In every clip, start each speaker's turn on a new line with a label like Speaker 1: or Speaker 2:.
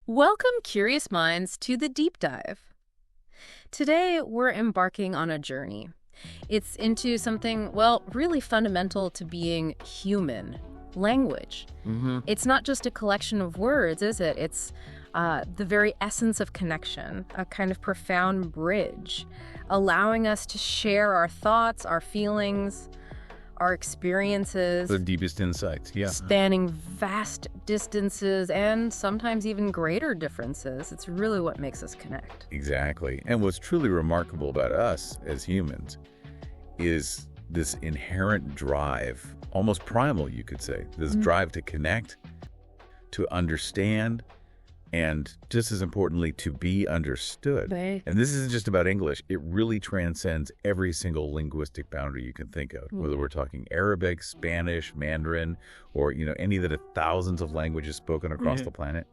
Speaker 1: Welcome, curious minds, to the deep dive. Today, we're embarking on a journey. It's into something, well, really fundamental to being human, language. It's not just a collection of words, is it? It's the very essence of connection, a kind of profound bridge, allowing us to share our thoughts, our feelings, our experiences,
Speaker 2: The deepest insights, yeah.
Speaker 1: spanning vast distances and sometimes even greater differences. It's really what makes us connect.
Speaker 2: Exactly. And what's truly remarkable about us as humans is this inherent drive, almost primal, you could say, this drive to connect, to understand, and just as importantly, to be understood.
Speaker 1: Right.
Speaker 2: And this isn't just about English. It really transcends every single linguistic boundary you can think of, whether we're talking Arabic, Spanish, Mandarin, or, any of the thousands of languages spoken across the planet.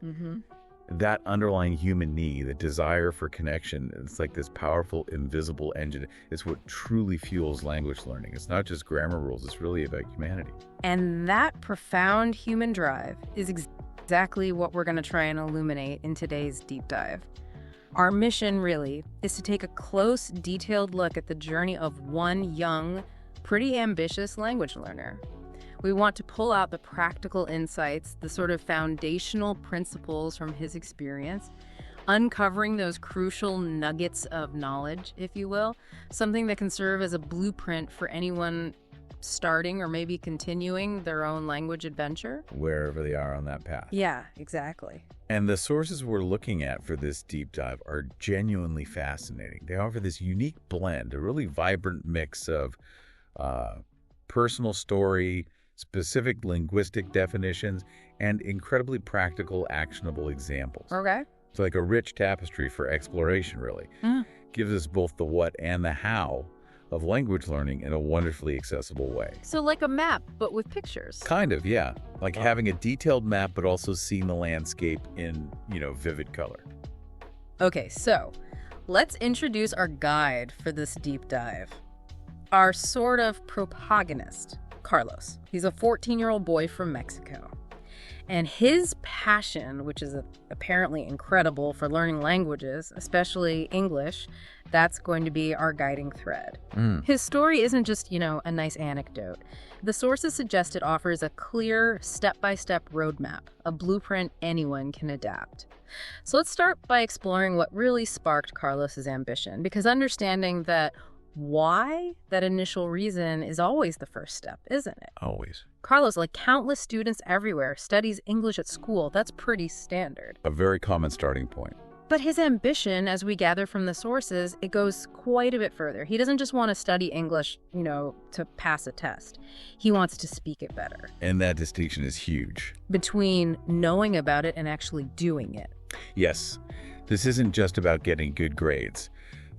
Speaker 2: That underlying human need, the desire for connection, it's like this powerful, invisible engine. It's what truly fuels language learning. It's not just grammar rules. It's really about humanity.
Speaker 1: And that profound human drive is exactly what we're going to try and illuminate in today's deep dive. Our mission, really, is to take a close, detailed look at the journey of one young, pretty ambitious language learner. We want to pull out the practical insights, the sort of foundational principles from his experience, uncovering those crucial nuggets of knowledge, if you will, something that can serve as a blueprint for anyone starting or maybe continuing their own language adventure.
Speaker 2: Wherever they are on that path.
Speaker 1: Yeah, exactly.
Speaker 2: And the sources we're looking at for this deep dive are genuinely fascinating. They offer this unique blend, a really vibrant mix of personal story, specific linguistic definitions, and incredibly practical, actionable examples.
Speaker 1: Okay.
Speaker 2: It's like a rich tapestry for exploration, really. Gives us both the what and the how of language learning in a wonderfully accessible way.
Speaker 1: So like a map, but with pictures.
Speaker 2: Kind of, yeah. Like having a detailed map, but also seeing the landscape in, vivid color.
Speaker 1: Okay, so let's introduce our guide for this deep dive. Our sort of protagonist, Carlos. He's a 14-year-old boy from Mexico. And his passion, which is apparently incredible for learning languages, especially English, that's going to be our guiding thread. His story isn't just, a nice anecdote. The sources suggest it offers a clear, step-by-step roadmap, a blueprint anyone can adapt. So let's start by exploring what really sparked Carlos's ambition, because understanding that why, that initial reason, is always the first step, isn't it?
Speaker 2: Always.
Speaker 1: Carlos, like countless students everywhere, studies English at school. That's pretty standard.
Speaker 2: A very common starting point.
Speaker 1: But his ambition, as we gather from the sources, it goes quite a bit further. He doesn't just want to study English, to pass a test. He wants to speak it better.
Speaker 2: And that distinction is huge.
Speaker 1: Between knowing about it and actually doing it.
Speaker 2: Yes, this isn't just about getting good grades.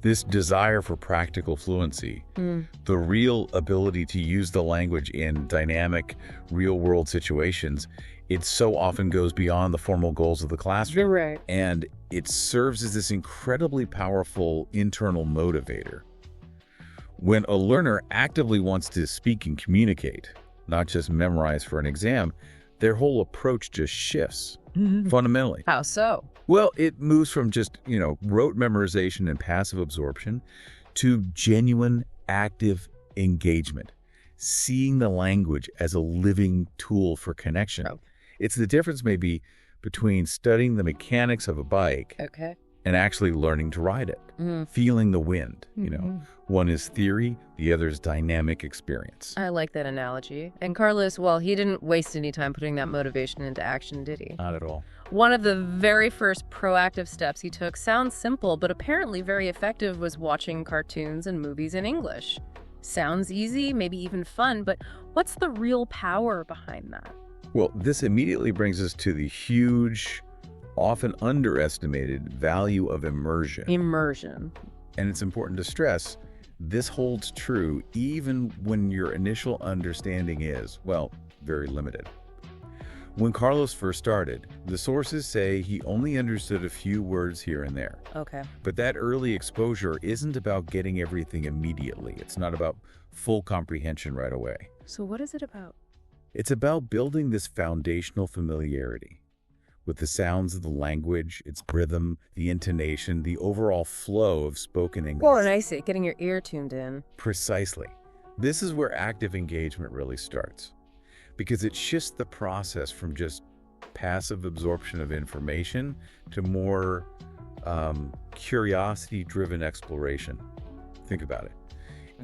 Speaker 2: This desire for practical fluency, the real ability to use the language in dynamic, real-world situations, it so often goes beyond the formal goals of the classroom.
Speaker 1: You're right.
Speaker 2: And it serves as this incredibly powerful internal motivator. When a learner actively wants to speak and communicate, not just memorize for an exam, their whole approach just shifts, fundamentally.
Speaker 1: How so?
Speaker 2: Well, it moves from just, rote memorization and passive absorption to genuine, active engagement, seeing the language as a living tool for connection.
Speaker 1: Oh.
Speaker 2: It's the difference maybe between studying the mechanics of a bike
Speaker 1: Okay.
Speaker 2: and actually learning to ride it, feeling the wind, One is theory, the other is dynamic experience.
Speaker 1: I like that analogy. And Carlos, well, he didn't waste any time putting that motivation into action, did he?
Speaker 2: Not at all.
Speaker 1: One of the very first proactive steps he took sounds simple, but apparently very effective, was watching cartoons and movies in English. Sounds easy, maybe even fun, but what's the real power behind that?
Speaker 2: Well, this immediately brings us to the huge, often underestimated value of immersion.
Speaker 1: Immersion.
Speaker 2: And it's important to stress, this holds true even when your initial understanding is, well, very limited. When Carlos first started, the sources say he only understood a few words here and there.
Speaker 1: Okay.
Speaker 2: But that early exposure isn't about getting everything immediately. It's not about full comprehension right away.
Speaker 1: So what is it about?
Speaker 2: It's about building this foundational familiarity. with the sounds of the language, its rhythm, the intonation, the overall flow of spoken English.
Speaker 1: Oh, and I see. Getting your ear tuned in.
Speaker 2: Precisely. This is where active engagement really starts, because it shifts the process from just passive absorption of information to more curiosity-driven exploration. Think about it.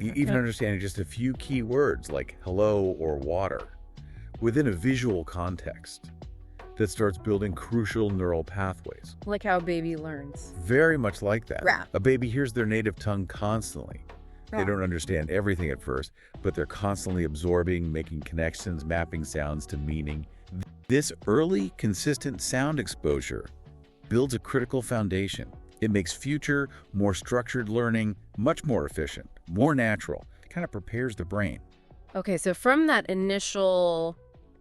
Speaker 2: Even understanding just a few key words like hello or water within a visual context that starts building crucial neural pathways.
Speaker 1: Like how a baby learns.
Speaker 2: Very much like that.
Speaker 1: Rap.
Speaker 2: A baby hears their native tongue constantly. They
Speaker 1: Rap.
Speaker 2: don't understand everything at first, but they're constantly absorbing, making connections, mapping sounds to meaning. This early, consistent sound exposure builds a critical foundation. It makes future, more structured learning much more efficient, more natural. It kind of prepares the brain.
Speaker 1: Okay, so from that initial,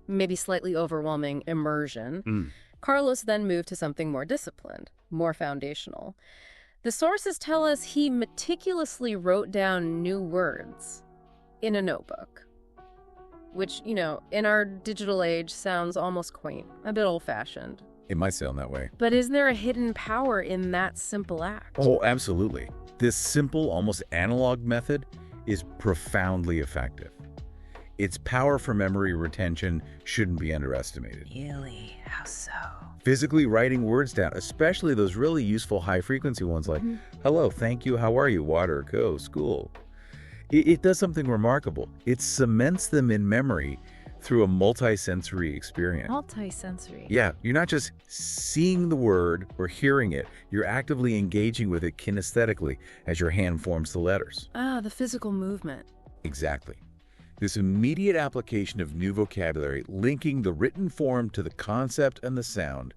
Speaker 1: maybe slightly overwhelming immersion, Carlos then moved to something more disciplined, more foundational. The sources tell us he meticulously wrote down new words in a notebook, which, you know, in our digital age sounds almost quaint, a bit old-fashioned.
Speaker 2: It might sound that way.
Speaker 1: But is there a hidden power in that simple act?
Speaker 2: Oh, absolutely. This simple, almost analog method is profoundly effective. Its power for memory retention shouldn't be underestimated.
Speaker 1: Really? How so?
Speaker 2: Physically writing words down, especially those really useful high-frequency ones like, hello, thank you, how are you, water, go, school. It does something remarkable. It cements them in memory through a multi-sensory experience.
Speaker 1: Multi-sensory.
Speaker 2: Yeah, you're not just seeing the word or hearing it, you're actively engaging with it kinesthetically as your hand forms the letters.
Speaker 1: Ah, the physical movement.
Speaker 2: Exactly. This immediate application of new vocabulary, linking the written form to the concept and the sound,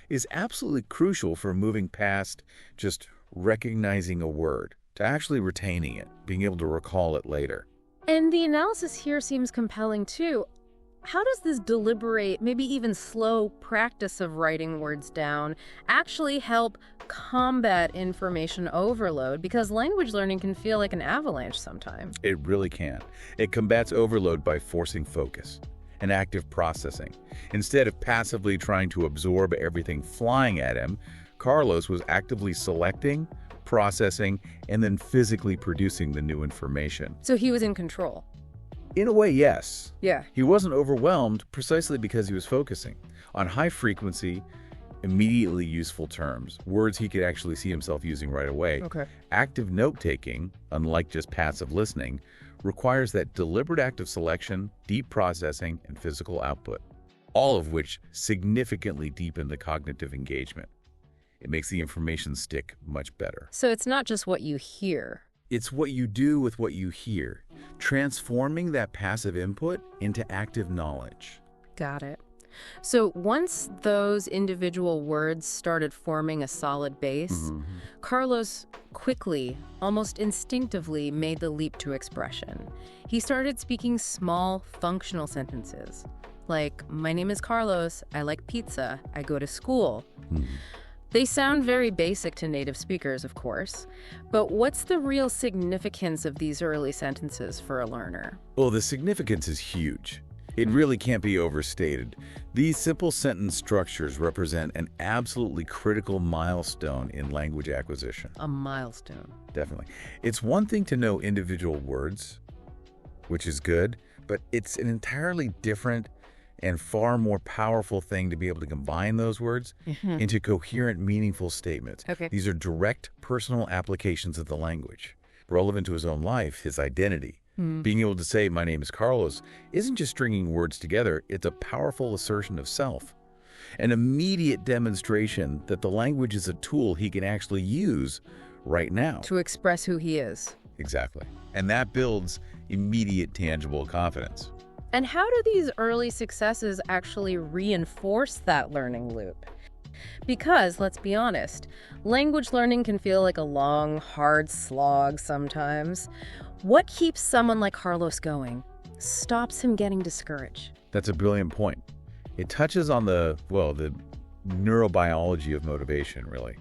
Speaker 2: is absolutely crucial for moving past just recognizing a word to actually retaining it, being able to recall it later.
Speaker 1: And the analysis here seems compelling too. How does this deliberate, maybe even slow practice of writing words down actually help combat information overload? Because language learning can feel like an avalanche sometimes.
Speaker 2: It really can. It combats overload by forcing focus and active processing. Instead of passively trying to absorb everything flying at him, Carlos was actively selecting, processing, and then physically producing the new information.
Speaker 1: So he was in control.
Speaker 2: In a way, yes.
Speaker 1: Yeah.
Speaker 2: He wasn't overwhelmed precisely because he was focusing on high-frequency, immediately useful terms, words he could actually see himself using right away.
Speaker 1: Okay.
Speaker 2: Active note-taking, unlike just passive listening, requires that deliberate act of selection, deep processing, and physical output, all of which significantly deepen the cognitive engagement. It makes the information stick much better.
Speaker 1: So it's not just what you hear.
Speaker 2: It's what you do with what you hear, transforming that passive input into active knowledge.
Speaker 1: Got it. So once those individual words started forming a solid base, Carlos quickly, almost instinctively, made the leap to expression. He started speaking small, functional sentences, like, my name is Carlos, I like pizza, I go to school. They sound very basic to native speakers, of course, but what's the real significance of these early sentences for a learner?
Speaker 2: Well, the significance is huge. It really can't be overstated. These simple sentence structures represent an absolutely critical milestone in language acquisition.
Speaker 1: A milestone.
Speaker 2: Definitely. It's one thing to know individual words, which is good, but it's an entirely different and far more powerful thing to be able to combine those words into coherent, meaningful statements.
Speaker 1: Okay.
Speaker 2: These are direct personal applications of the language, relevant to his own life, his identity. Being able to say, my name is Carlos, isn't just stringing words together, it's a powerful assertion of self. An immediate demonstration that the language is a tool he can actually use right now.
Speaker 1: To express who he is.
Speaker 2: Exactly. And that builds immediate, tangible confidence.
Speaker 1: And how do these early successes actually reinforce that learning loop? Because, let's be honest, language learning can feel like a long, hard slog sometimes. What keeps someone like Carlos going? Stops him getting discouraged?
Speaker 2: That's a brilliant point. It touches on the neurobiology of motivation, really.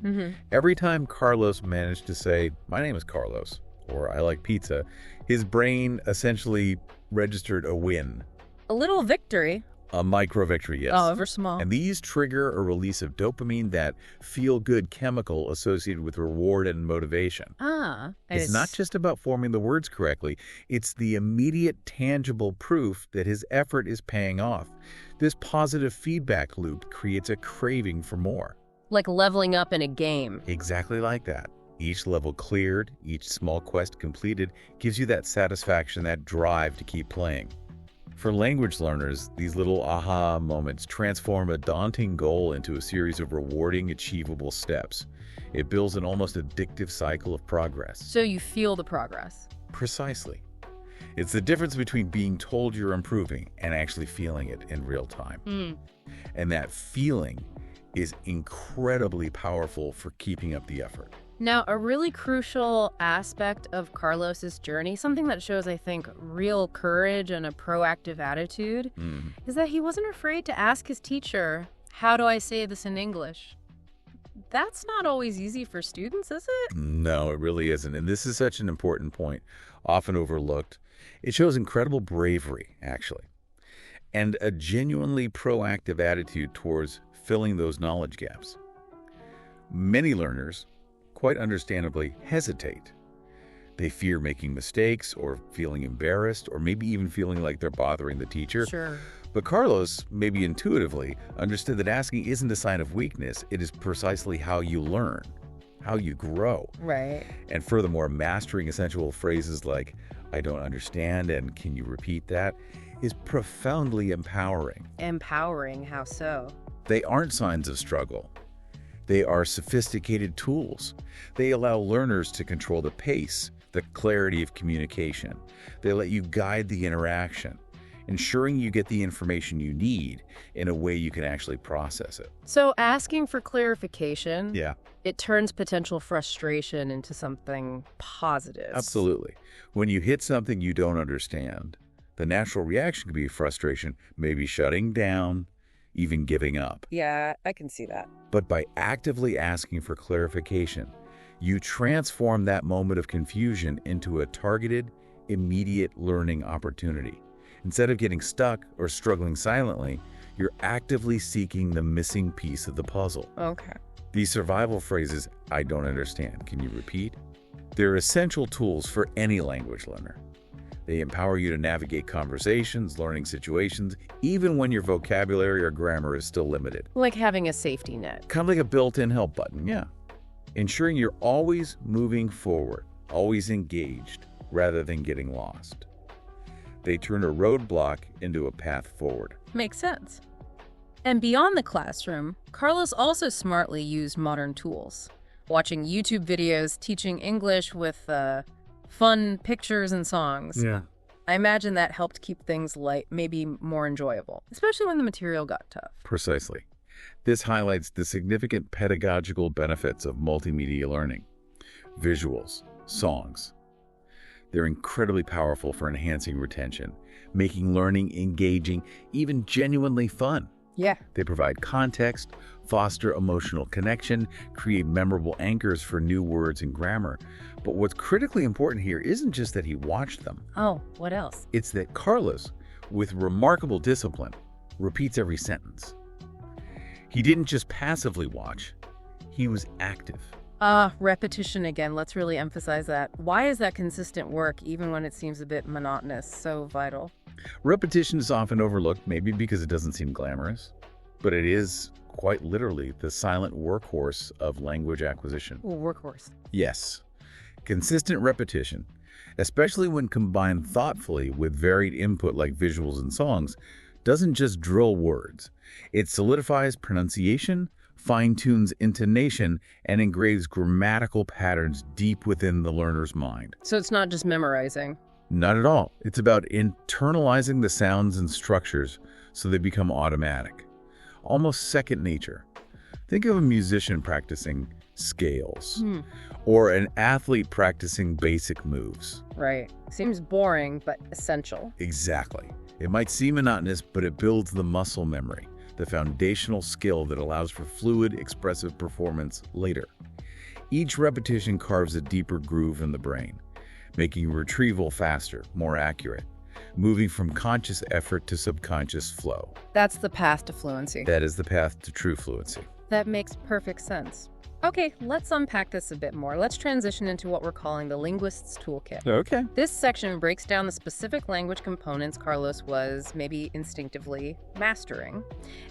Speaker 2: Every time Carlos managed to say, my name is Carlos, or I like pizza, his brain essentially registered a win.
Speaker 1: A little victory.
Speaker 2: A micro victory, yes.
Speaker 1: Oh, ever small.
Speaker 2: And these trigger a release of dopamine, that feel-good chemical associated with reward and motivation. It's not just about forming the words correctly. It's the immediate, tangible proof that his effort is paying off. This positive feedback loop creates a craving for more.
Speaker 1: Like leveling up in a game.
Speaker 2: Exactly like that. Each level cleared, each small quest completed, gives you that satisfaction, that drive to keep playing. For language learners, these little aha moments transform a daunting goal into a series of rewarding, achievable steps. It builds an almost addictive cycle of progress.
Speaker 1: So you feel the progress.
Speaker 2: Precisely. It's the difference between being told you're improving and actually feeling it in real time. And that feeling is incredibly powerful for keeping up the effort.
Speaker 1: Now, a really crucial aspect of Carlos's journey, something that shows, I think, real courage and a proactive attitude, is that he wasn't afraid to ask his teacher, how do I say this in English? That's not always easy for students, is it?
Speaker 2: No, it really isn't. And this is such an important point, often overlooked. It shows incredible bravery, actually, and a genuinely proactive attitude towards filling those knowledge gaps. Many learners, quite understandably, hesitate. They fear making mistakes or feeling embarrassed or maybe even feeling like they're bothering the teacher.
Speaker 1: Sure.
Speaker 2: But Carlos, maybe intuitively, understood that asking isn't a sign of weakness. It is precisely how you learn, how you grow.
Speaker 1: Right.
Speaker 2: And furthermore, mastering essential phrases like, I don't understand, and can you repeat that, is profoundly empowering.
Speaker 1: Empowering, how so?
Speaker 2: They aren't signs of struggle. They are sophisticated tools. They allow learners to control the pace, the clarity of communication. They let you guide the interaction, ensuring you get the information you need in a way you can actually process it.
Speaker 1: So asking for clarification,
Speaker 2: Yeah.
Speaker 1: it turns potential frustration into something positive.
Speaker 2: Absolutely. When you hit something you don't understand, the natural reaction can be frustration, maybe shutting down, even giving up.
Speaker 1: Yeah, I can see that.
Speaker 2: But by actively asking for clarification, you transform that moment of confusion into a targeted, immediate learning opportunity. Instead of getting stuck or struggling silently, you're actively seeking the missing piece of the puzzle.
Speaker 1: Okay.
Speaker 2: These survival phrases, I don't understand, can you repeat? They're essential tools for any language learner. They empower you to navigate conversations, learning situations, even when your vocabulary or grammar is still limited.
Speaker 1: Like having a safety net.
Speaker 2: Kind of like a built-in help button, yeah. Ensuring you're always moving forward, always engaged, rather than getting lost. They turn a roadblock into a path forward.
Speaker 1: Makes sense. And beyond the classroom, Carlos also smartly used modern tools. Watching YouTube videos, teaching English with fun pictures and songs.
Speaker 2: Yeah.
Speaker 1: I imagine that helped keep things light, maybe more enjoyable, especially when the material got tough.
Speaker 2: Precisely. This highlights the significant pedagogical benefits of multimedia learning. Visuals, songs. They're incredibly powerful for enhancing retention, making learning engaging, even genuinely fun.
Speaker 1: Yeah.
Speaker 2: They provide context, foster emotional connection, create memorable anchors for new words and grammar. But what's critically important here isn't just that he watched them.
Speaker 1: Oh, what else?
Speaker 2: It's that Carlos, with remarkable discipline, repeats every sentence. He didn't just passively watch, he was active.
Speaker 1: Repetition again. Let's really emphasize that. Why is that consistent work, even when it seems a bit monotonous, so vital?
Speaker 2: Repetition is often overlooked, maybe because it doesn't seem glamorous, but it is quite literally the silent workhorse of language acquisition.
Speaker 1: Ooh, workhorse.
Speaker 2: Yes. Consistent repetition, especially when combined thoughtfully with varied input like visuals and songs, doesn't just drill words. It solidifies pronunciation, fine-tunes intonation, and engraves grammatical patterns deep within the learner's mind.
Speaker 1: So it's not just memorizing.
Speaker 2: Not at all. It's about internalizing the sounds and structures so they become automatic, almost second nature. Think of a musician practicing scales or an athlete practicing basic moves.
Speaker 1: Right. Seems boring, but essential.
Speaker 2: Exactly. It might seem monotonous, but it builds the muscle memory, the foundational skill that allows for fluid, expressive performance later. Each repetition carves a deeper groove in the brain, making retrieval faster, more accurate. moving from conscious effort to subconscious flow.
Speaker 1: That's the path to fluency.
Speaker 2: That is the path to true fluency.
Speaker 1: That makes perfect sense. Okay, let's unpack this a bit more. Let's transition into what we're calling the linguist's toolkit.
Speaker 2: Okay.
Speaker 1: This section breaks down the specific language components Carlos was maybe instinctively mastering.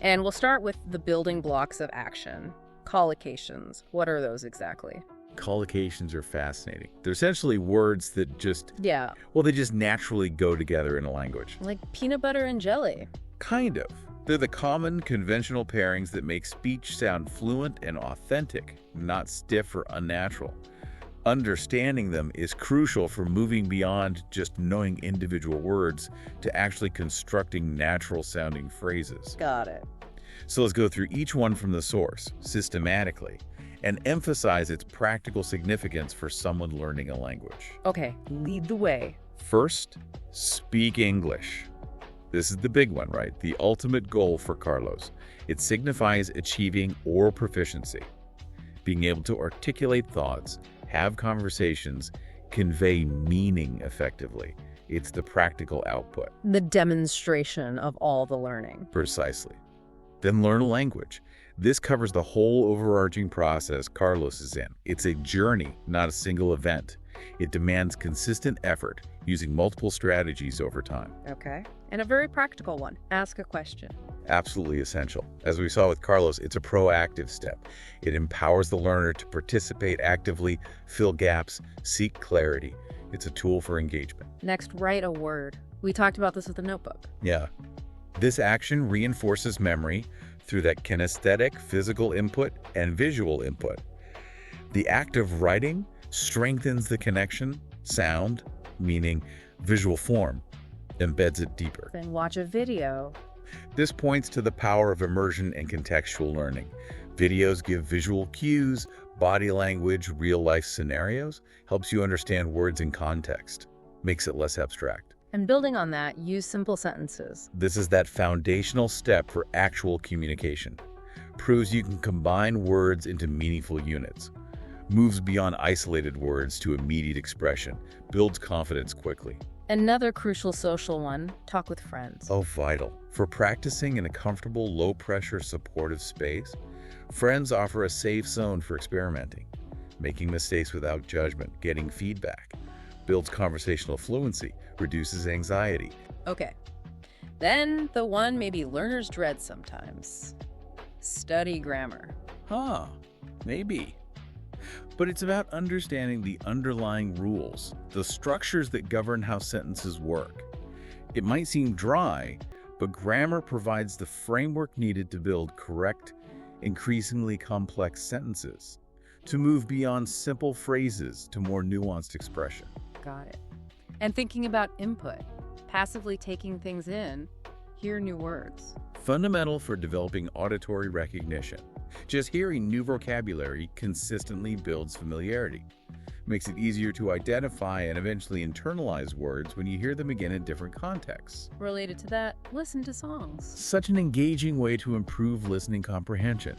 Speaker 1: And we'll start with the building blocks of action. Collocations. What are those exactly?
Speaker 2: Collocations are fascinating. They're essentially words that just,
Speaker 1: Yeah,
Speaker 2: they just naturally go together in a language.
Speaker 1: like peanut butter and jelly.
Speaker 2: Kind of. They're the common, conventional pairings that make speech sound fluent and authentic, not stiff or unnatural. Understanding them is crucial for moving beyond just knowing individual words to actually constructing natural-sounding phrases.
Speaker 1: Got it.
Speaker 2: So let's go through each one from the source, systematically, and emphasize its practical significance for someone learning a language.
Speaker 1: Okay, lead the way.
Speaker 2: First, speak English. This is the big one, right? The ultimate goal for Carlos. It signifies achieving oral proficiency, being able to articulate thoughts, have conversations, convey meaning effectively. It's the practical output.
Speaker 1: The demonstration of all the learning.
Speaker 2: Precisely. Then learn a language. This covers the whole overarching process Carlos is in. It's a journey, not a single event. It demands consistent effort, using multiple strategies over time.
Speaker 1: Okay. And a very practical one. Ask a question.
Speaker 2: Absolutely essential. As we saw with Carlos, it's a proactive step. It empowers the learner to participate actively, fill gaps, seek clarity. It's a tool for engagement.
Speaker 1: Next, write a word. We talked about this with the notebook.
Speaker 2: Yeah. This action reinforces memory through that kinesthetic, physical input and visual input. The act of writing strengthens the connection, sound, meaning visual form, embeds it deeper.
Speaker 1: Then watch a video.
Speaker 2: This points to the power of immersion and contextual learning. Videos give visual cues, body language, real-life scenarios, helps you understand words in context, makes it less abstract.
Speaker 1: And building on that, use simple sentences.
Speaker 2: This is that foundational step for actual communication. Proves you can combine words into meaningful units. Moves beyond isolated words to immediate expression. Builds confidence quickly.
Speaker 1: Another crucial social one, talk with friends.
Speaker 2: Oh, vital. For practicing in a comfortable, low-pressure, supportive space, friends offer a safe zone for experimenting, making mistakes without judgment, getting feedback, builds conversational fluency, reduces anxiety.
Speaker 1: Okay. Then the one maybe learners dread sometimes. Study grammar.
Speaker 2: Maybe. But it's about understanding the underlying rules, the structures that govern how sentences work. It might seem dry, but grammar provides the framework needed to build correct, increasingly complex sentences, to move beyond simple phrases to more nuanced expression.
Speaker 1: Got it. And thinking about input, passively taking things in, hear new words.
Speaker 2: Fundamental for developing auditory recognition. Just hearing new vocabulary consistently builds familiarity. Makes it easier to identify and eventually internalize words when you hear them again in different contexts.
Speaker 1: Related to that, listen to songs.
Speaker 2: Such an engaging way to improve listening comprehension.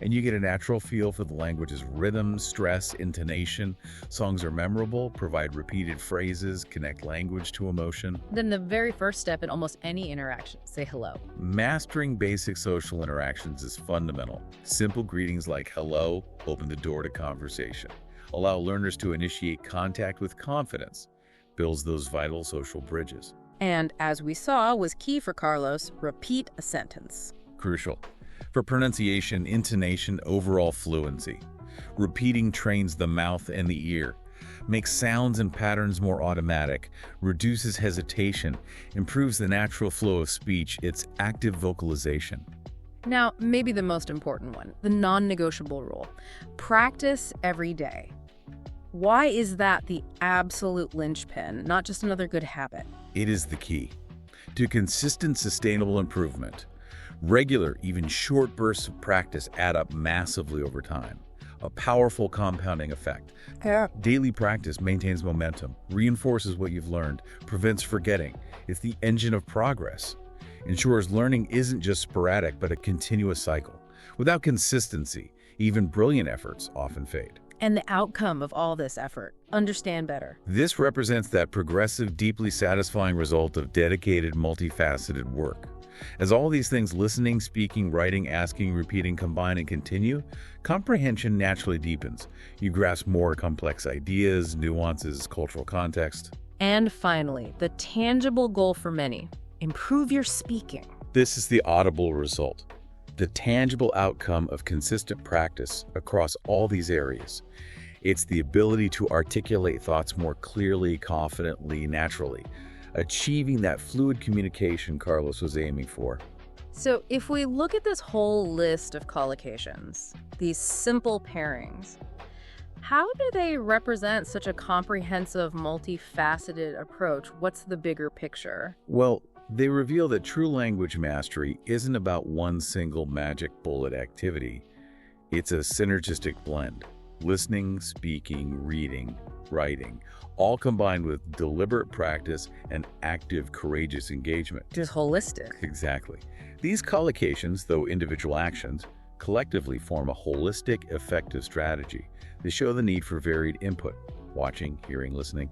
Speaker 2: And you get a natural feel for the language's rhythm, stress, intonation. Songs are memorable, provide repeated phrases, connect language to emotion.
Speaker 1: Then the very first step in almost any interaction, say hello.
Speaker 2: Mastering basic social interactions is fundamental. Simple greetings like hello open the door to conversation. Allow learners to initiate contact with confidence. Builds those vital social bridges.
Speaker 1: And as we saw, was key for Carlos, repeat a sentence.
Speaker 2: Crucial. For pronunciation, intonation, overall fluency. Repeating trains the mouth and the ear, makes sounds and patterns more automatic, reduces hesitation, improves the natural flow of speech. It's active vocalization.
Speaker 1: Now, maybe the most important one, the non-negotiable rule. Practice every day. Why is that the absolute linchpin, not just another good habit?
Speaker 2: It is the key to consistent, sustainable improvement. Regular, even short bursts of practice add up massively over time. A powerful compounding effect. Daily practice maintains momentum, reinforces what you've learned, prevents forgetting. It's the engine of progress. Ensures learning isn't just sporadic, but a continuous cycle. Without consistency, even brilliant efforts often fade.
Speaker 1: And the outcome of all this effort, understand better.
Speaker 2: This represents that progressive, deeply satisfying result of dedicated, multifaceted work. As all these things, listening, speaking, writing, asking, repeating, combine, and continue, comprehension naturally deepens. You grasp more complex ideas, nuances, cultural context.
Speaker 1: And finally, the tangible goal for many, improve your speaking.
Speaker 2: This is the audible result, the tangible outcome of consistent practice across all these areas. It's the ability to articulate thoughts more clearly, confidently, naturally, achieving that fluid communication Carlos was aiming for.
Speaker 1: So if we look at this whole list of collocations, these simple pairings, how do they represent such a comprehensive, multifaceted approach? What's the bigger picture?
Speaker 2: Well, they reveal that true language mastery isn't about one single magic bullet activity. It's a synergistic blend. Listening, speaking, reading, writing, all combined with deliberate practice and active, courageous engagement.
Speaker 1: Just holistic.
Speaker 2: Exactly. These collocations, though individual actions, collectively form a holistic, effective strategy. They show the need for varied input, watching, hearing, listening,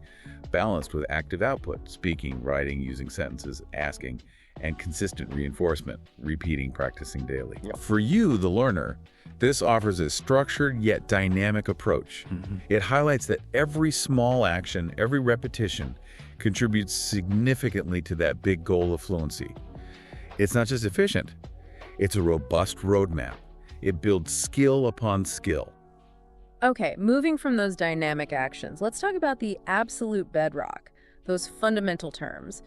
Speaker 2: balanced with active output, speaking, writing, using sentences, asking, and consistent reinforcement, repeating, practicing daily. For you, the learner, this offers a structured yet dynamic approach. It highlights that every small action, every repetition, contributes significantly to that big goal of fluency. It's not just efficient, it's a robust roadmap. It builds skill upon skill.
Speaker 1: Okay, moving from those dynamic actions, let's talk about the absolute bedrock, those fundamental terms.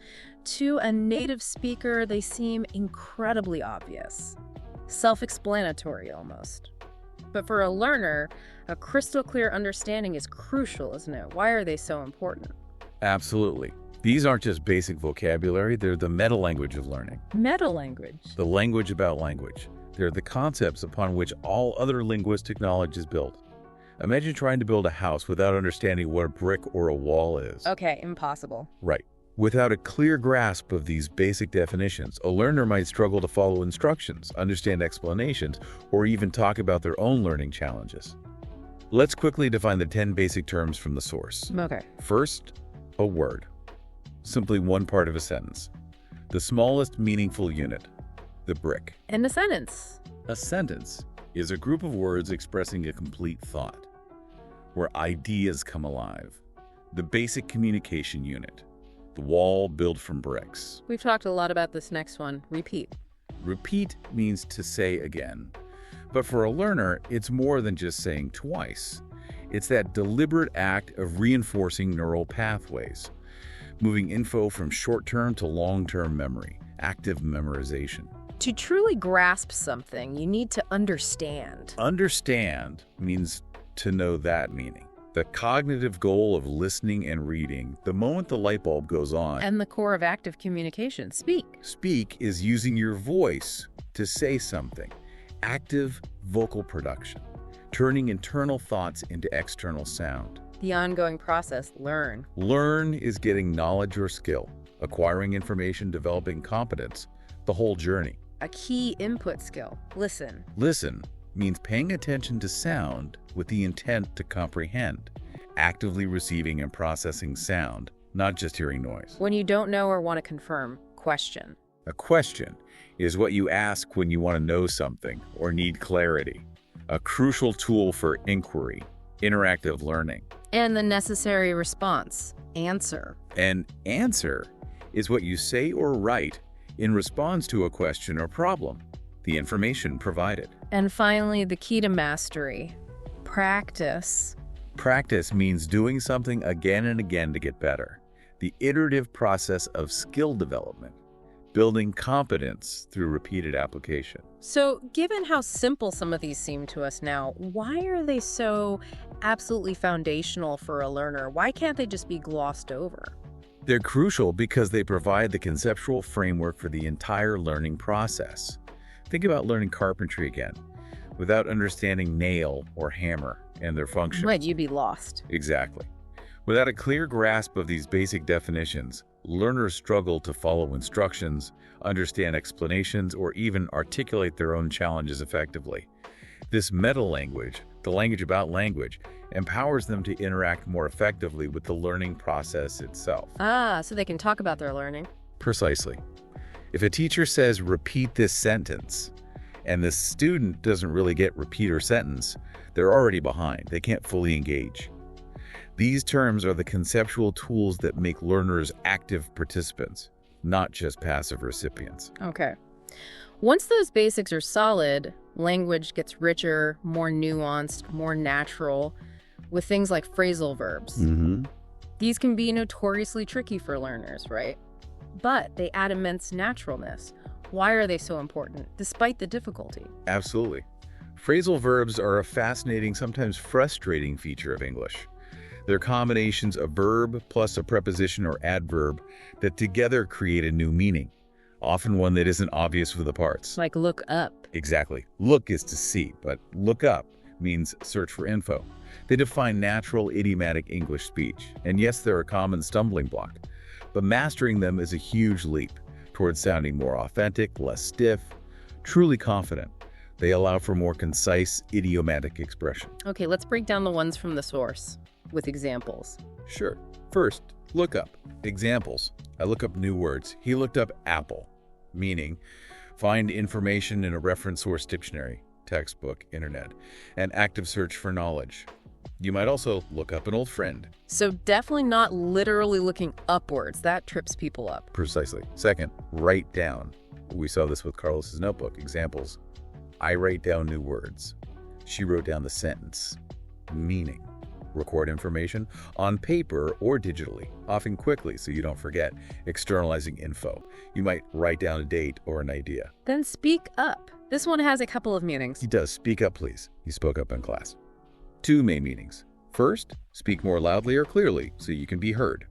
Speaker 1: To a native speaker, they seem incredibly obvious. Self-explanatory almost. But for a learner, a crystal clear understanding is crucial, isn't it? Why are they so important?
Speaker 2: Absolutely. These aren't just basic vocabulary, they're the meta-language of learning.
Speaker 1: Meta-language?
Speaker 2: The language about language. They're the concepts upon which all other linguistic knowledge is built. Imagine trying to build a house without understanding what a brick or a wall is.
Speaker 1: Okay, impossible.
Speaker 2: Right. Without a clear grasp of these basic definitions, a learner might struggle to follow instructions, understand explanations, or even talk about their own learning challenges. Let's quickly define the 10 basic terms from the source.
Speaker 1: Okay.
Speaker 2: First, a word. Simply one part of a sentence. The smallest meaningful unit, the brick.
Speaker 1: And a sentence.
Speaker 2: A sentence is a group of words expressing a complete thought, where ideas come alive. The basic communication unit. The wall built from bricks.
Speaker 1: We've talked a lot about this next one. Repeat.
Speaker 2: Repeat means to say again. But for a learner, it's more than just saying twice. It's that deliberate act of reinforcing neural pathways, moving info from short-term to long-term memory, active memorization.
Speaker 1: To truly grasp something, you need to understand.
Speaker 2: Understand means to know that meaning. The cognitive goal of listening and reading, the moment the light bulb goes on.
Speaker 1: And the core of active communication, speak.
Speaker 2: Speak is using your voice to say something. Active vocal production, turning internal thoughts into external sound.
Speaker 1: The ongoing process, learn.
Speaker 2: Learn is getting knowledge or skill, acquiring information, developing competence, the whole journey.
Speaker 1: A key input skill, listen.
Speaker 2: Listen means paying attention to sound with the intent to comprehend, actively receiving and processing sound, not just hearing noise.
Speaker 1: When you don't know or want to confirm, question.
Speaker 2: A question is what you ask when you want to know something or need clarity, a crucial tool for inquiry, interactive learning.
Speaker 1: And the necessary response, answer.
Speaker 2: An answer is what you say or write in response to a question or problem, the information provided.
Speaker 1: And finally, the key to mastery, practice.
Speaker 2: Practice means doing something again and again to get better. The iterative process of skill development, building competence through repeated application.
Speaker 1: So, given how simple some of these seem to us now, why are they so absolutely foundational for a learner? Why can't they just be glossed over?
Speaker 2: They're crucial because they provide the conceptual framework for the entire learning process. Think about learning carpentry again. Without understanding nail or hammer and their function.
Speaker 1: Right, you'd be lost.
Speaker 2: Exactly. Without a clear grasp of these basic definitions, learners struggle to follow instructions, understand explanations, or even articulate their own challenges effectively. This meta-language The language about language empowers them to interact more effectively with the learning process itself.
Speaker 1: Ah, so they can talk about their learning.
Speaker 2: Precisely. If a teacher says, repeat this sentence, and the student doesn't really get repeat or sentence, they're already behind. They can't fully engage. These terms are the conceptual tools that make learners active participants, not just passive recipients.
Speaker 1: Okay. Once those basics are solid, language gets richer, more nuanced, more natural, with things like phrasal verbs. These can be notoriously tricky for learners, right? But they add immense naturalness. Why are they so important, despite the difficulty?
Speaker 2: Absolutely. Phrasal verbs are a fascinating, sometimes frustrating feature of English. They're combinations of verb plus a preposition or adverb that together create a new meaning, often one that isn't obvious for the parts.
Speaker 1: Like look up.
Speaker 2: Exactly. Look is to see, but look up means search for info. They define natural idiomatic English speech. And yes, they're a common stumbling block, but mastering them is a huge leap towards sounding more authentic, less stiff, truly confident. They allow for more concise, idiomatic expression.
Speaker 1: Okay, let's break down the ones from the source with examples.
Speaker 2: Sure. First, look up. Examples. I look up new words. He looked up apple, meaning find information in a reference source dictionary, textbook, internet, and active search for knowledge. You might also look up an old friend.
Speaker 1: So definitely not literally looking upwards. That trips people up.
Speaker 2: Precisely. Second, write down. We saw this with Carlos's notebook. Examples. I write down new words. She wrote down the sentence. Meaning. Record information on paper or digitally, often quickly so you don't forget. Externalizing info. You might write down a date or an idea.
Speaker 1: Then speak up. This one has a couple of meanings.
Speaker 2: He does. Speak up, please. He spoke up in class. Two main meanings. First, speak more loudly or clearly so you can be heard,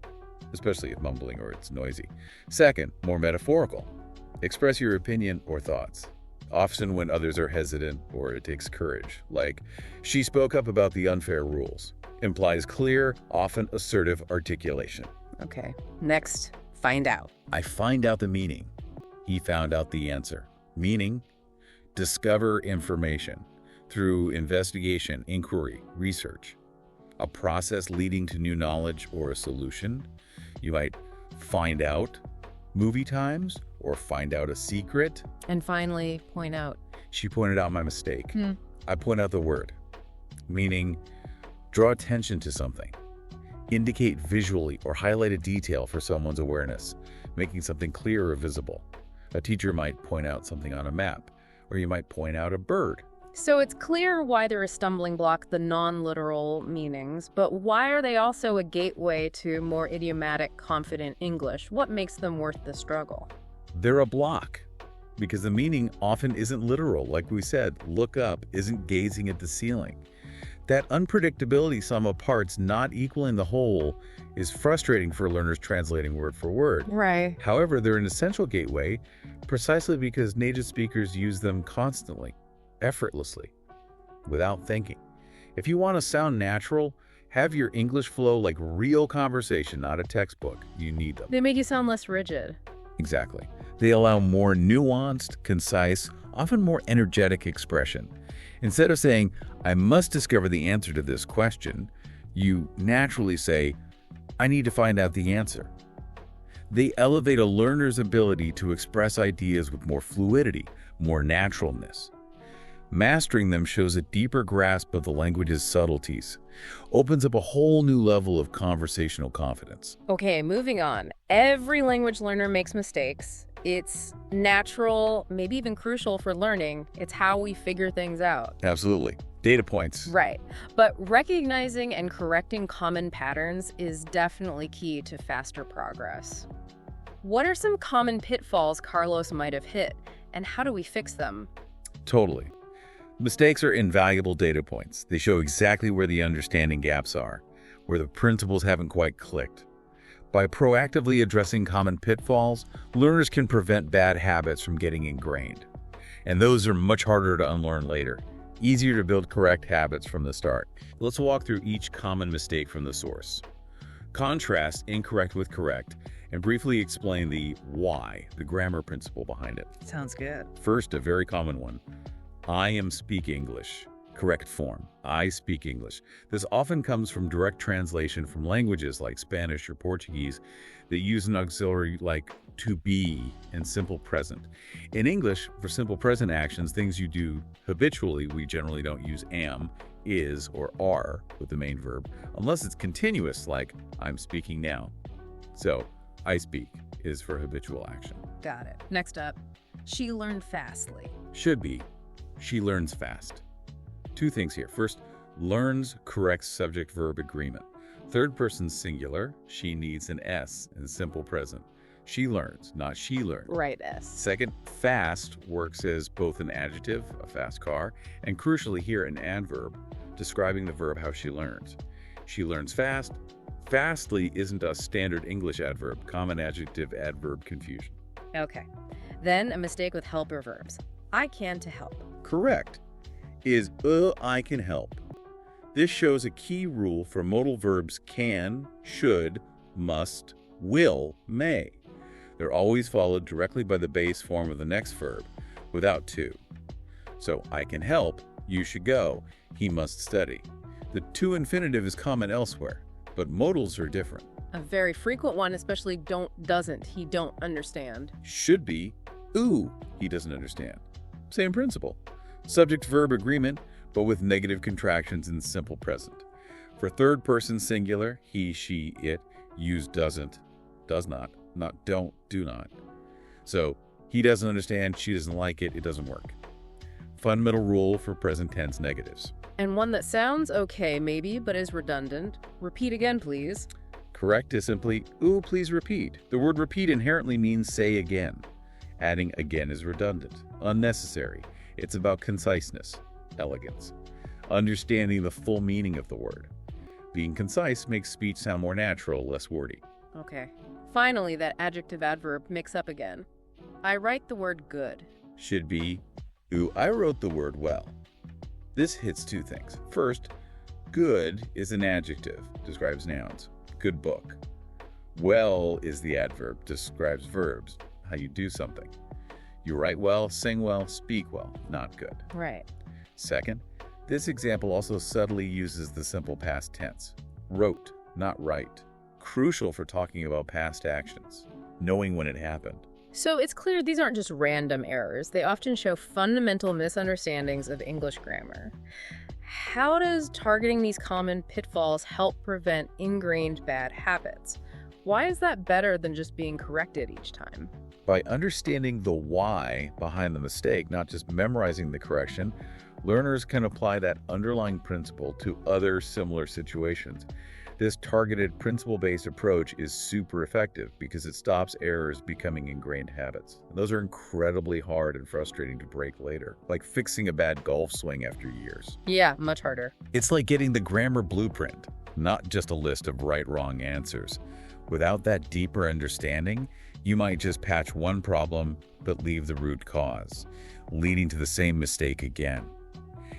Speaker 2: especially if mumbling or it's noisy. Second, more metaphorical. Express your opinion or thoughts, often when others are hesitant or it takes courage, like, she spoke up about the unfair rules. Implies clear, often assertive articulation.
Speaker 1: Okay, next, find out.
Speaker 2: I find out the meaning. He found out the answer. Meaning, discover information through investigation, inquiry, research. A process leading to new knowledge or a solution. You might find out movie times or find out a secret.
Speaker 1: And finally, point out.
Speaker 2: She pointed out my mistake. I point out the word. Meaning, draw attention to something. Indicate visually or highlight a detail for someone's awareness, making something clear or visible. A teacher might point out something on a map, or you might point out a bird.
Speaker 1: So it's clear why they're a stumbling block, the non-literal meanings, but why are they also a gateway to more idiomatic, confident English? What makes them worth the struggle?
Speaker 2: They're a block because the meaning often isn't literal. Like we said, look up isn't gazing at the ceiling. That unpredictability sum of parts not equaling the whole is frustrating for learners translating word for word.
Speaker 1: Right.
Speaker 2: However, they're an essential gateway precisely because native speakers use them constantly, effortlessly, without thinking. If you want to sound natural, have your English flow like real conversation, not a textbook. You need them.
Speaker 1: They make you sound less rigid.
Speaker 2: Exactly. They allow more nuanced, concise, often more energetic expression. Instead of saying, I must discover the answer to this question, you naturally say, I need to find out the answer. They elevate a learner's ability to express ideas with more fluidity, more naturalness. Mastering them shows a deeper grasp of the language's subtleties, opens up a whole new level of conversational confidence.
Speaker 1: Okay, moving on. Every language learner makes mistakes. It's natural, maybe even crucial for learning. It's how we figure things out.
Speaker 2: Absolutely. Data points.
Speaker 1: Right. But recognizing and correcting common patterns is definitely key to faster progress. What are some common pitfalls Carlos might have hit, and how do we fix them?
Speaker 2: Totally. Mistakes are invaluable data points. They show exactly where the understanding gaps are, where the principles haven't quite clicked. By proactively addressing common pitfalls, learners can prevent bad habits from getting ingrained. And those are much harder to unlearn later. Easier to build correct habits from the start. Let's walk through each common mistake from the source. Contrast incorrect with correct, and briefly explain the why, the grammar principle behind it.
Speaker 1: Sounds good.
Speaker 2: First, a very common one. I am speak English. Correct form. I speak English. This often comes from direct translation from languages like Spanish or Portuguese that use an auxiliary like to be in simple present. In English, for simple present actions, things you do habitually, we generally don't use am, is, or are with the main verb, unless it's continuous like I'm speaking now. So, I speak is for habitual action.
Speaker 1: Got it. Next up, she learned fastly.
Speaker 2: Should be, she learns fast. Two things here. First, learns corrects subject-verb agreement. Third person singular, she needs an S in simple present. She learns, not she learned.
Speaker 1: Right, S.
Speaker 2: Second, fast works as both an adjective, a fast car, and crucially here an adverb, describing the verb how she learns. She learns fast. Fastly isn't a standard English adverb, common adjective-adverb confusion.
Speaker 1: Okay. Then a mistake with helper verbs. I can to help.
Speaker 2: Correct. Is I can help. This shows a key rule for modal verbs can, should, must, will, may. They're always followed directly by the base form of the next verb, without to. So, I can help, you should go, he must study. The to infinitive is common elsewhere, but modals are different.
Speaker 1: A very frequent one, especially doesn't, he don't understand.
Speaker 2: Should be, ooh, he doesn't understand. Same principle. Subject-verb agreement, but with negative contractions in simple present. For third person singular, he, she, it, use doesn't, does not don't, do not. So, he doesn't understand, she doesn't like it, it doesn't work. Fundamental rule for present tense negatives.
Speaker 1: And one that sounds okay, maybe, but is redundant. Repeat again, please.
Speaker 2: Correct is simply, ooh, please repeat. The word repeat inherently means say again. Adding again is redundant, unnecessary. It's about conciseness, elegance, understanding the full meaning of the word. Being concise makes speech sound more natural, less wordy.
Speaker 1: Okay. Finally, that adjective-adverb mix-up again. I write the word good.
Speaker 2: Should be, ooh, I wrote the word well. This hits two things. First, good is an adjective, describes nouns. Good book. Well is the adverb, describes verbs, how you do something. You write well, sing well, speak well, not good.
Speaker 1: Right.
Speaker 2: Second, this example also subtly uses the simple past tense. Wrote, not write. Crucial for talking about past actions, knowing when it happened.
Speaker 1: So it's clear these aren't just random errors. They often show fundamental misunderstandings of English grammar. How does targeting these common pitfalls help prevent ingrained bad habits? Why is that better than just being corrected each time?
Speaker 2: By understanding the why behind the mistake, not just memorizing the correction, learners can apply that underlying principle to other similar situations. This targeted principle-based approach is super effective because it stops errors becoming ingrained habits. Those are incredibly hard and frustrating to break later, like fixing a bad golf swing after years.
Speaker 1: Yeah, much harder.
Speaker 2: It's like getting the grammar blueprint, not just a list of right-wrong answers. Without that deeper understanding, you might just patch one problem but leave the root cause, leading to the same mistake again.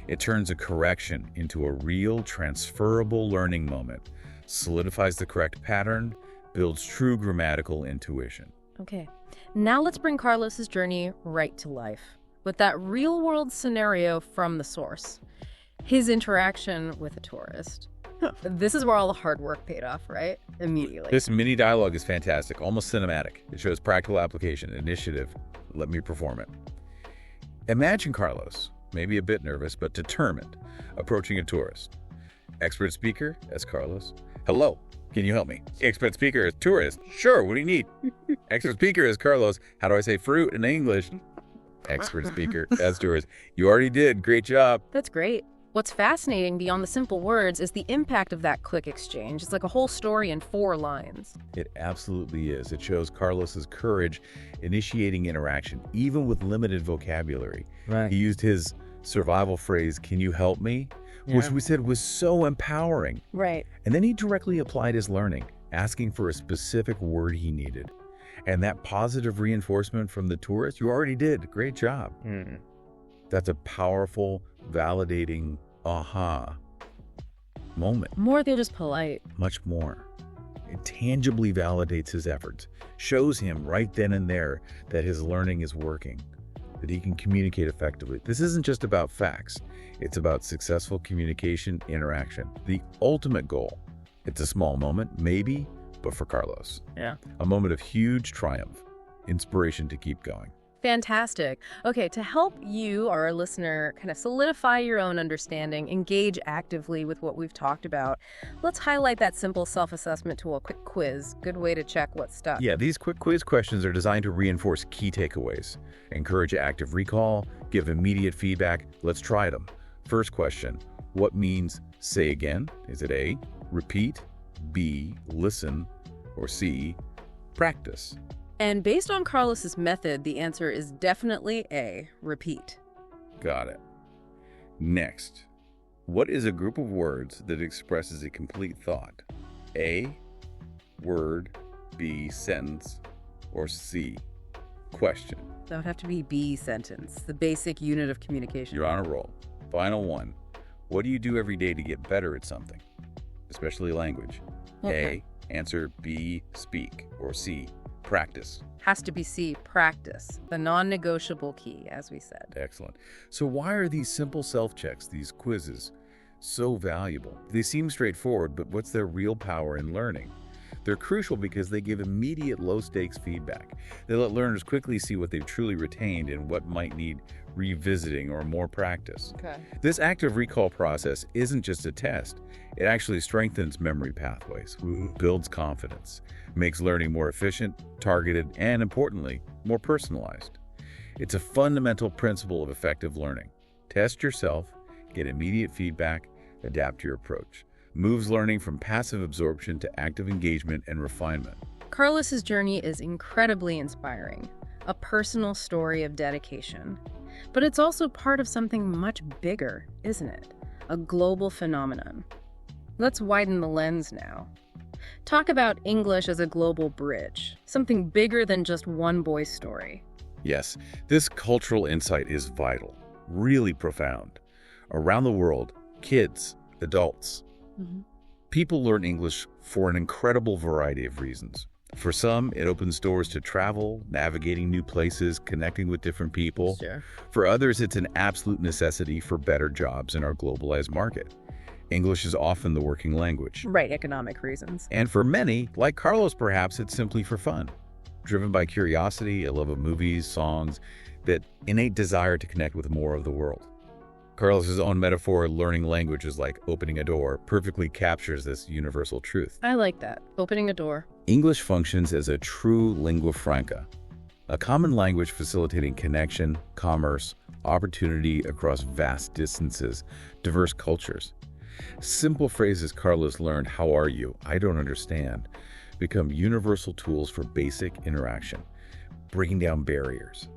Speaker 2: It turns a correction into a real transferable learning moment, solidifies the correct pattern, builds true grammatical intuition.
Speaker 1: Okay, now let's bring Carlos's journey right to life with that real-world scenario from the source. His interaction with a tourist. This is where all the hard work paid off, right? Immediately.
Speaker 2: This mini dialogue is fantastic, almost cinematic. It shows practical application, initiative. Let me perform it. Imagine Carlos, maybe a bit nervous, but determined, approaching a tourist. Expert speaker, as Carlos. Hello, can you help me? Expert speaker is tourist. Sure, what do you need? Expert speaker is Carlos. How do I say fruit in English? Expert speaker as tourist. You already did. Great job.
Speaker 1: That's great. What's fascinating beyond the simple words is the impact of that quick exchange. It's like a whole story in 4 lines.
Speaker 2: It absolutely is. It shows Carlos's courage initiating interaction, even with limited vocabulary.
Speaker 1: Right.
Speaker 2: He used his survival phrase, "Can you help me?" which we said was so empowering.
Speaker 1: Right.
Speaker 2: And then he directly applied his learning, asking for a specific word he needed. And that positive reinforcement from the tourist, you already did. Great job. That's a powerful, validating aha moment.
Speaker 1: More than just polite.
Speaker 2: Much more. It tangibly validates his efforts, shows him right then and there that his learning is working. that he can communicate effectively. This isn't just about facts. It's about successful communication interaction. The ultimate goal. It's a small moment, maybe, but for Carlos, a moment of huge triumph, inspiration to keep going.
Speaker 1: Fantastic. Okay, to help you, our listener, kind of solidify your own understanding, engage actively with what we've talked about, let's highlight that simple self-assessment tool, a quick quiz. Good way to check what's stuck.
Speaker 2: Yeah, these quick quiz questions are designed to reinforce key takeaways, encourage active recall, give immediate feedback. Let's try them. First question, what means say again? Is it A, repeat, B, listen, or C, practice?
Speaker 1: And based on Carlos's method, the answer is definitely A, repeat.
Speaker 2: Got it. Next, what is a group of words that expresses a complete thought? A, word, B, sentence, or C, question?
Speaker 1: That would have to be B, sentence, the basic unit of communication.
Speaker 2: You're on a roll. Final one. What do you do every day to get better at something, especially language? A, answer, B, speak, or C, practice.
Speaker 1: Has to be C, practice, the non-negotiable key, as we said.
Speaker 2: Excellent. So why are these simple self-checks, these quizzes, so valuable? They seem straightforward, but what's their real power in learning? They're crucial because they give immediate low-stakes feedback. They let learners quickly see what they've truly retained and what might need revisiting or more practice. This active recall process isn't just a test. It actually strengthens memory pathways, builds confidence, makes learning more efficient, targeted, and importantly, more personalized. It's a fundamental principle of effective learning. Test yourself, get immediate feedback, adapt your approach. Moves learning from passive absorption to active engagement and refinement.
Speaker 1: Carlos's journey is incredibly inspiring, a personal story of dedication. But it's also part of something much bigger, isn't it? A global phenomenon. Let's widen the lens now. Talk about English as a global bridge, something bigger than just one boy's story.
Speaker 2: Yes, this cultural insight is vital, really profound. Around the world, kids, adults, people learn English for an incredible variety of reasons. For some, it opens doors to travel, navigating new places, connecting with different people.
Speaker 1: Sure.
Speaker 2: For others, it's an absolute necessity for better jobs in our globalized market. English is often the working language.
Speaker 1: Right, economic reasons.
Speaker 2: And for many, like Carlos perhaps, it's simply for fun. Driven by curiosity, a love of movies, songs, that innate desire to connect with more of the world. Carlos's own metaphor, learning language is like opening a door, perfectly captures this universal truth.
Speaker 1: I like that. Opening a door.
Speaker 2: English functions as a true lingua franca, a common language facilitating connection, commerce, opportunity across vast distances, diverse cultures. Simple phrases Carlos learned, "How are you? I don't understand," become universal tools for basic interaction, breaking down barriers.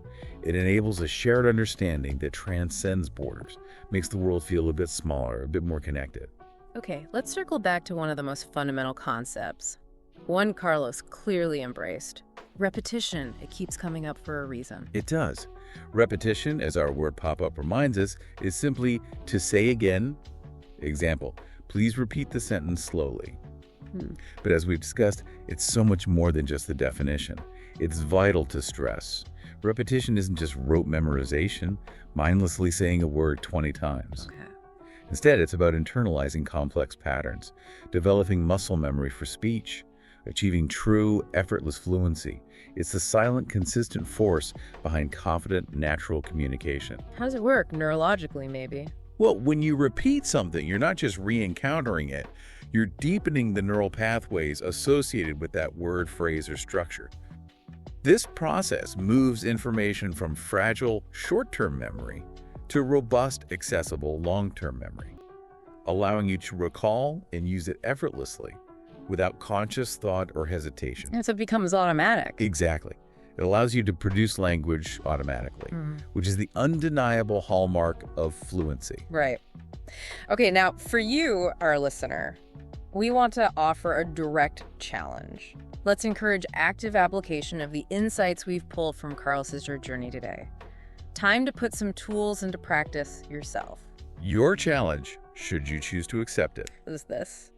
Speaker 2: It enables a shared understanding that transcends borders, makes the world feel a bit smaller, a bit more connected.
Speaker 1: Okay, let's circle back to one of the most fundamental concepts. One Carlos clearly embraced. Repetition. It keeps coming up for a reason.
Speaker 2: It does. Repetition, as our word pop-up reminds us, is simply to say again. Example, please repeat the sentence slowly. But as we've discussed, it's so much more than just the definition. It's vital to stress. Repetition isn't just rote memorization, mindlessly saying a word 20 times. Instead, it's about internalizing complex patterns, developing muscle memory for speech, achieving true, effortless fluency. It's the silent, consistent force behind confident, natural communication.
Speaker 1: How does it work? Neurologically, maybe?
Speaker 2: Well, when you repeat something, you're not just re-encountering it, you're deepening the neural pathways associated with that word, phrase, or structure. This process moves information from fragile, short-term memory to robust, accessible, long-term memory, allowing you to recall and use it effortlessly without conscious thought or hesitation.
Speaker 1: And so it becomes automatic.
Speaker 2: Exactly. It allows you to produce language automatically, which is the undeniable hallmark of fluency.
Speaker 1: Right. Okay, now for you, our listener, we want to offer a direct challenge. Let's encourage active application of the insights we've pulled from Carlos's journey today. Time to put some tools into practice yourself.
Speaker 2: Your challenge, should you choose to accept it,
Speaker 1: Is this?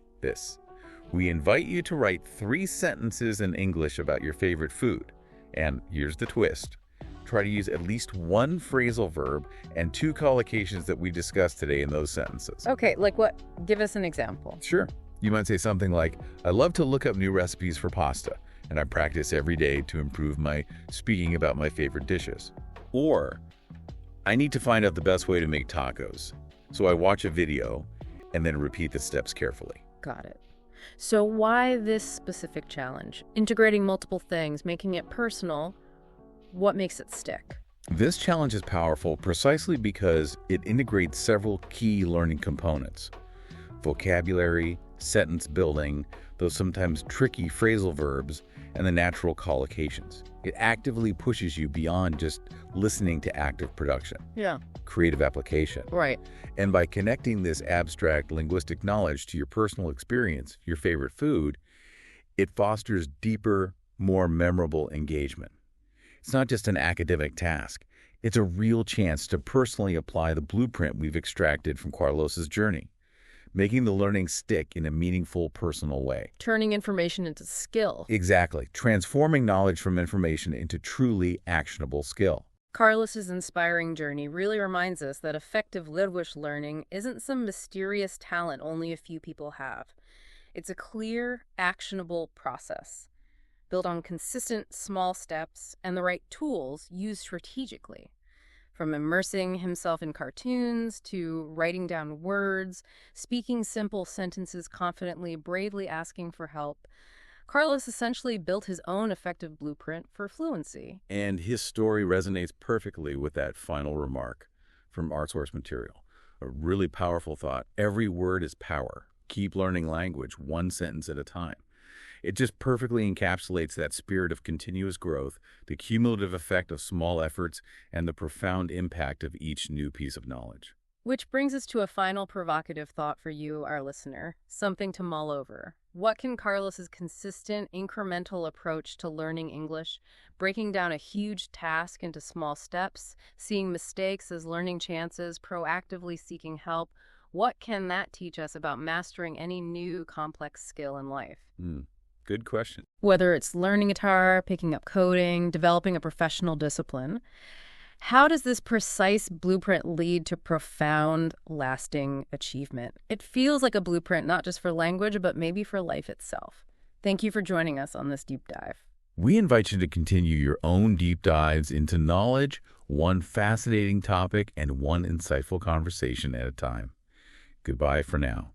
Speaker 2: We invite you to write 3 sentences in English about your favorite food. And here's the twist. Try to use at least one phrasal verb and 2 collocations that we discussed today in those sentences.
Speaker 1: Okay, like what? Give us an example.
Speaker 2: Sure. You might say something like, I love to look up new recipes for pasta, and I practice every day to improve my speaking about my favorite dishes. Or, I need to find out the best way to make tacos, so I watch a video and then repeat the steps carefully.
Speaker 1: Got it. So why this specific challenge? Integrating multiple things, making it personal. What makes it stick?
Speaker 2: This challenge is powerful precisely because it integrates several key learning components: vocabulary, sentence building, those sometimes tricky phrasal verbs, and the natural collocations. It actively pushes you beyond just listening to active production.
Speaker 1: Yeah.
Speaker 2: Creative application.
Speaker 1: Right.
Speaker 2: And by connecting this abstract linguistic knowledge to your personal experience, your favorite food, it fosters deeper, more memorable engagement. It's not just an academic task. It's a real chance to personally apply the blueprint we've extracted from Carlos's journey, making the learning stick in a meaningful, personal way.
Speaker 1: Turning information into skill.
Speaker 2: Exactly. Transforming knowledge from information into truly actionable skill.
Speaker 1: Carlos's inspiring journey really reminds us that effective linguist learning isn't some mysterious talent only a few people have. It's a clear, actionable process, built on consistent small steps and the right tools used strategically. From immersing himself in cartoons to writing down words, speaking simple sentences confidently, bravely asking for help, Carlos essentially built his own effective blueprint for fluency.
Speaker 2: And his story resonates perfectly with that final remark from our source material. A really powerful thought. Every word is power. Keep learning language one sentence at a time. It just perfectly encapsulates that spirit of continuous growth, the cumulative effect of small efforts, and the profound impact of each new piece of knowledge.
Speaker 1: Which brings us to a final provocative thought for you, our listener, something to mull over. What can Carlos's consistent, incremental approach to learning English, breaking down a huge task into small steps, seeing mistakes as learning chances, proactively seeking help, what can that teach us about mastering any new complex skill in life?
Speaker 2: Good question.
Speaker 1: Whether it's learning guitar, picking up coding, developing a professional discipline, how does this precise blueprint lead to profound, lasting achievement? It feels like a blueprint not just for language, but maybe for life itself. Thank you for joining us on this deep dive.
Speaker 2: We invite you to continue your own deep dives into knowledge, one fascinating topic and one insightful conversation at a time. Goodbye for now.